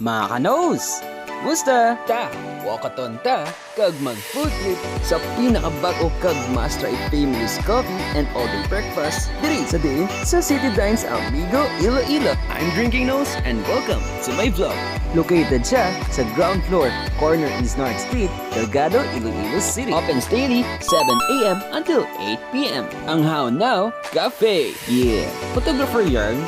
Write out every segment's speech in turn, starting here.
Mga kanos! Musta? Ta, wakaton ta, kag mag-food trip sa pinakabago kag master famous coffee and all-day breakfast diri sa Citadines Amigo, Iloilo. I'm Drinking Nose and welcome to my vlog. Located siya sa ground floor, corner Iznart Street, Delgado, Iloilo City. Opens daily 7 a.m. until 8 p.m. Ang HowNow Cafe. Yeah, photographer yarn.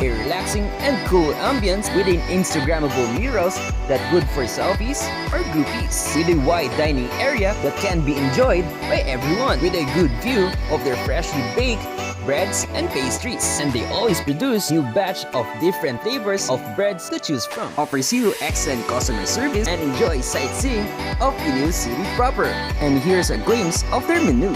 A relaxing and cool ambience with an Instagrammable murals that good for selfies or groupies. With a wide dining area that can be enjoyed by everyone. With a good view of their freshly baked breads and pastries. And they always produce new batch of different flavors of breads to choose from. Offers you excellent customer service and enjoy sightseeing of Iloilo City proper. And here's a glimpse of their menu.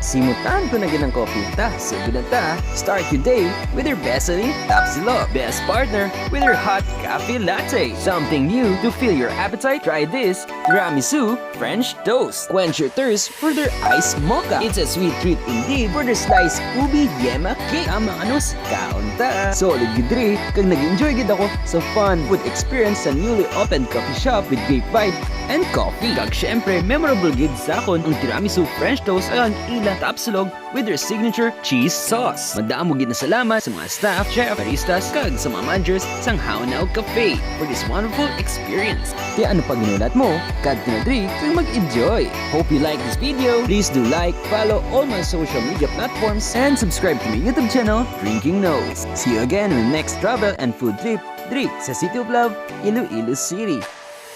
Simutan ko na ginang coffee ta. So good na ta, start your day with your best-selling Tapsilog. Best partner with your hot cafe latte. Something new to fill your appetite. Try this tiramisu French toast. Quench your thirst for their iced mocha. It's a sweet treat indeed for their sliced 𝘏𝑗𝐵𝑖𝑒 cake. Ang mga anos, kaon ta. Solid gid diri kag nag-enjoy gid ako sa fun Food experience sa newly opened coffee shop with great vibe and coffee. Kag syempre, memorable gid sa akon ang tiramisu French toast at ang ilang Tapsilog with their signature cheese sauce. Madamo gid na salamat sa mga staff, chef, baristas, kag sa mga managers sang HowNow Cafe for this wonderful experience. Kaya ano pa ginulat mo? Kad na diri kag mag-enjoy. Hope you like this video. Please do like, follow all my social media platforms, And subscribe to my YouTube channel, Drinking Nose. See you again on the next travel and food trip diri sa City of Love, Iloilo City.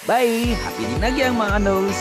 Bye! Happy dinagyang mga kanos!